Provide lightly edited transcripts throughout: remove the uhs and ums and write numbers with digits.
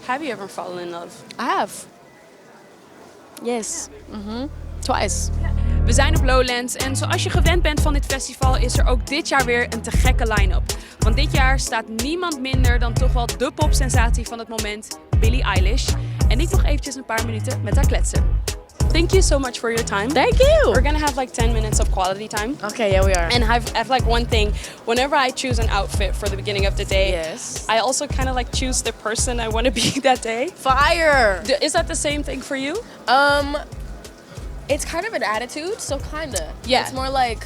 Have you ever fallen in love? I have. Yes. Twice. We zijn op Lowlands en zoals je gewend bent van dit festival is er ook dit jaar weer een te gekke line-up. Want dit jaar staat niemand minder dan toch wel de popsensatie van het moment, Billie Eilish. En ik nog eventjes een paar minuten met haar kletsen. Thank you so much for your time. Thank you. We're gonna have like 10 minutes of quality time. Okay, yeah, we are. And I've like one thing. Whenever I choose an outfit for the beginning of the day, Yes. I also kind of like choose the person I want to be that day. Fire. Is that the same thing for you? It's kind of an attitude, so kinda. Yeah. It's more like,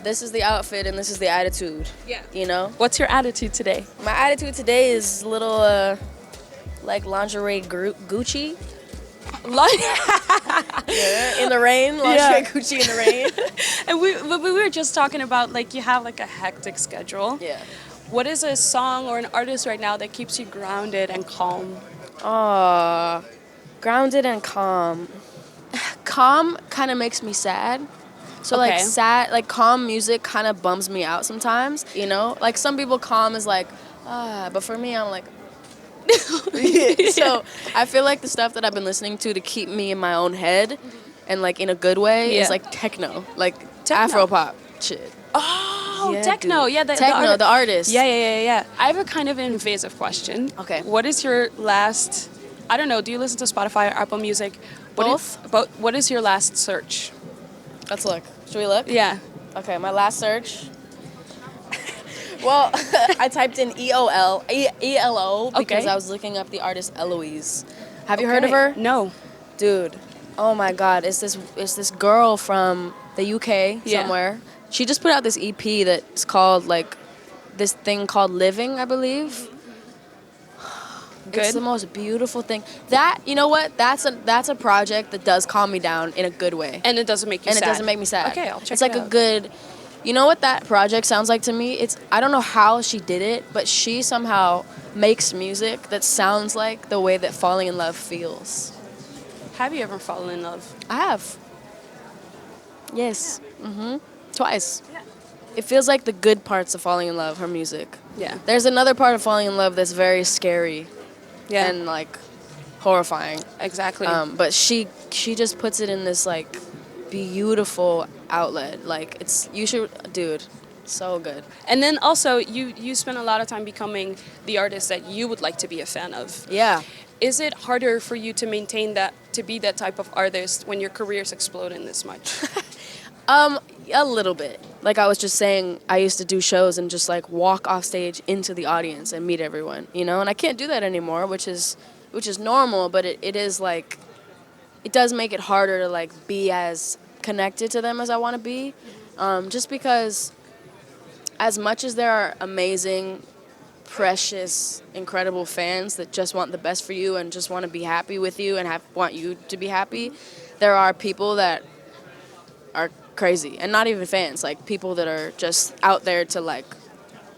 this is the outfit and this is the attitude. Yeah. You know? What's your attitude today? My attitude today is little, like lingerie Gucci. Yeah, in the rain, lingerie Gucci in the rain. And we were just talking about like you have like a hectic schedule. Yeah. What is a song or an artist right now that keeps you grounded and calm? Grounded and calm. Calm kind of makes me sad. So Okay. like sad, like calm music kind of bums me out sometimes, you know? Like some people calm is like, but for me I'm like, So I feel like the stuff that I've been listening to keep me in my own head and like in a good way is like techno, like Afro pop shit. Oh, Yeah, techno. dude. Yeah, Techno, the artist. Yeah. I have a kind of invasive question. Okay. What is your last, I don't know, do you listen to Spotify or Apple Music? What is your last search? Let's look. Should we look? Yeah. Okay, my last search. Well, I typed in ELO because Okay. I was looking up the artist Eloise. Have you heard of her? No. Dude, oh my God, it's this girl from the UK somewhere. She just put out this EP that's called like this thing called Living, I believe. Good. It's the most beautiful thing. That, you know what? That's a project that does calm me down in a good way. And it doesn't make you And sad. it doesn't make me sad. Okay, I'll check It's like it a out. good. You know what that project sounds like to me? I don't know how she did it, but she somehow makes music that sounds like the way that falling in love feels. Have you ever fallen in love? I have. Yes. Twice. Yeah. It feels like the good parts of falling in love, her music. Yeah. There's another part of falling in love that's very scary Yeah. and like horrifying. Exactly. But she just puts it in this like beautiful outlet. Like dude, so good. And then also, you spend a lot of time becoming the artist that you would like to be a fan of. Yeah. Is it harder for you to maintain that, to be that type of artist when your career's exploding this much? A little bit. Like I was just saying, I used to do shows and just like walk off stage into the audience and meet everyone, you know? And I can't do that anymore, which is normal, but it is like, it does make it harder to like be as connected to them as I want to be. Just because as much as there are amazing, precious, incredible fans that just want the best for you and just want to be happy with you and want you to be happy, there are people that are crazy, and not even fans, like people that are just out there to like,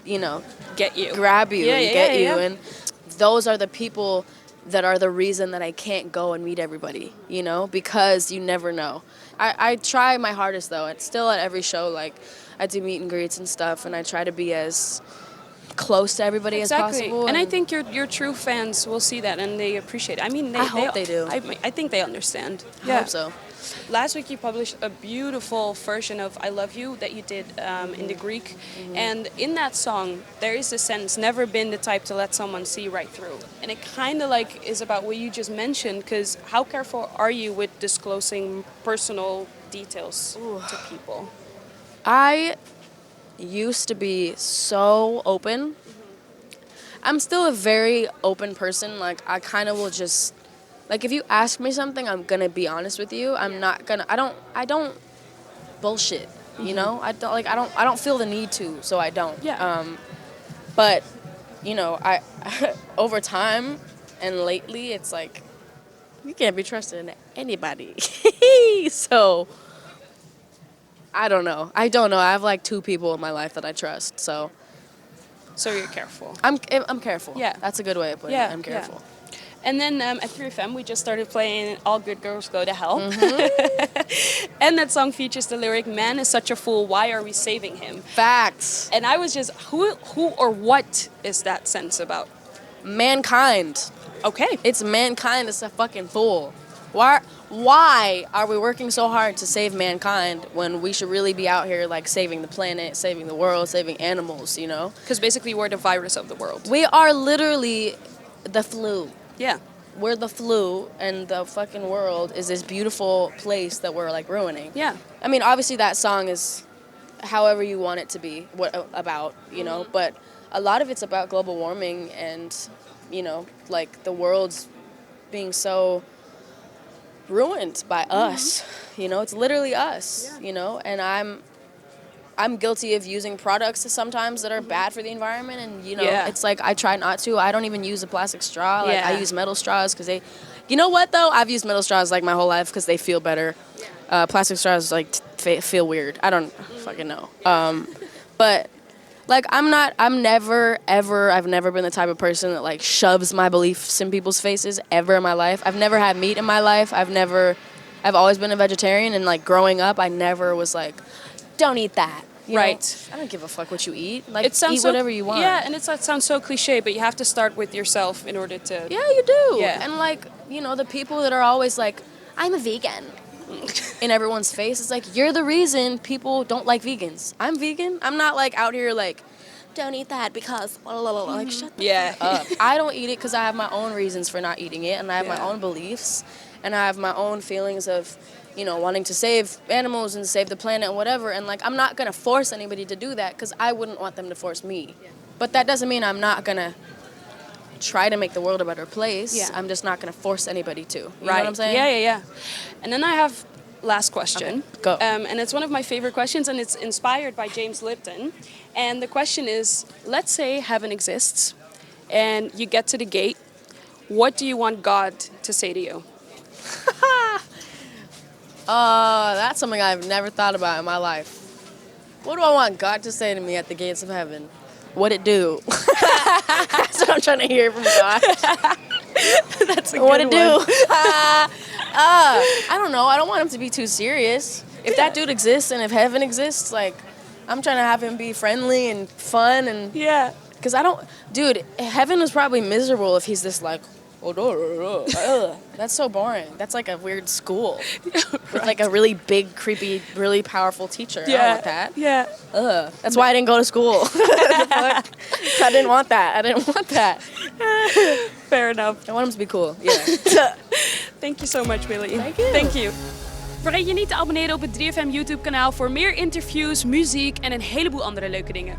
you know, Get you. grab you and get you. Yeah. And those are the people that are the reason that I can't go and meet everybody, you know, because you never know. I try my hardest though. It's still at every show, like I do meet and greets and stuff, and I try to be as close to everybody as possible. And I think your true fans will see that and they appreciate it. I mean, I hope they do. I think they understand. I hope so. Last week you published a beautiful version of I Love You that you did in the Greek. And in that song, there is a sentence, never been the type to let someone see right through. And it kind of like is about what you just mentioned, because how careful are you with disclosing personal details to people? I used to be so open. I'm still a very open person. Like I kind of will just, like if you ask me something, I'm gonna be honest with you. I'm not gonna. I don't bullshit. You know. I don't feel the need to, so I don't. Yeah. But, you know, I over time and lately, it's like you can't be trusted in anybody. So I don't know. I have like 2 people in my life that I trust. So you're careful. I'm careful. Yeah. That's a good way of putting it. I'm careful. Yeah. And then at 3FM, we just started playing All Good Girls Go to Hell. And that song features the lyric, "Man is such a fool, why are we saving him?" Facts. And I was just, who or what is that sense about? Mankind. Okay. It's mankind that's a fucking fool. Why are we working so hard to save mankind when we should really be out here like saving the planet, saving the world, saving animals, you know? Because basically we're the virus of the world. We are literally the flu. Yeah. We're the flu, and the fucking world is this beautiful place that we're like ruining. Yeah. I mean, obviously that song is however you want it to be about, you know, but a lot of it's about global warming and, you know, like the world's being so ruined by us, you know. It's literally us, you know, and I'm guilty of using products sometimes that are bad for the environment, and you know, it's like I try not to. I don't even use a plastic straw. Like I use metal straws because they, you know what though? I've used metal straws like my whole life because they feel better. Plastic straws like feel weird. I don't fucking know. But like I've never been the type of person that like shoves my beliefs in people's faces ever in my life. I've never had meat in my life. I've always been a vegetarian, and like growing up, I never was like, don't eat that. You know? I don't give a fuck what you eat. Like, eat whatever you want. Yeah, and it sounds so cliche, but you have to start with yourself in order to... Yeah, you do. Yeah. And, like, you know, the people that are always like, I'm a vegan, in everyone's face, it's like, you're the reason people don't like vegans. I'm vegan. I'm not, like, out here, like, don't eat that because... Like, shut the fuck up. I don't eat it because I have my own reasons for not eating it, and I have my own beliefs, and I have my own feelings of... you know, wanting to save animals and save the planet and whatever. And, like, I'm not going to force anybody to do that because I wouldn't want them to force me. But that doesn't mean I'm not going to try to make the world a better place. Yeah. I'm just not going to force anybody to. You know what I'm saying? Yeah. And then I have last question. Okay, go. And it's one of my favorite questions, and it's inspired by James Lipton. And the question is, let's say heaven exists, and you get to the gate. What do you want God to say to you? That's something I've never thought about in my life. What do I want God to say to me at the gates of heaven? What it do? That's what I'm trying to hear from God. That's a good one. What it do? I don't know. I don't want him to be too serious. If that dude exists and if heaven exists, like, I'm trying to have him be friendly and fun and... Yeah. Because I don't... Dude, heaven is probably miserable if he's this, like... That's so boring. That's like a weird school with like a really big, creepy, really powerful teacher. I don't want that. Yeah. That's why I didn't go to school. I didn't want that. Fair enough. I want him to be cool. Yeah. Thank you so much, Billie. Thank you. Vergeet je niet te abonneren op het 3FM YouTube kanaal voor meer interviews, muziek en een heleboel andere leuke dingen.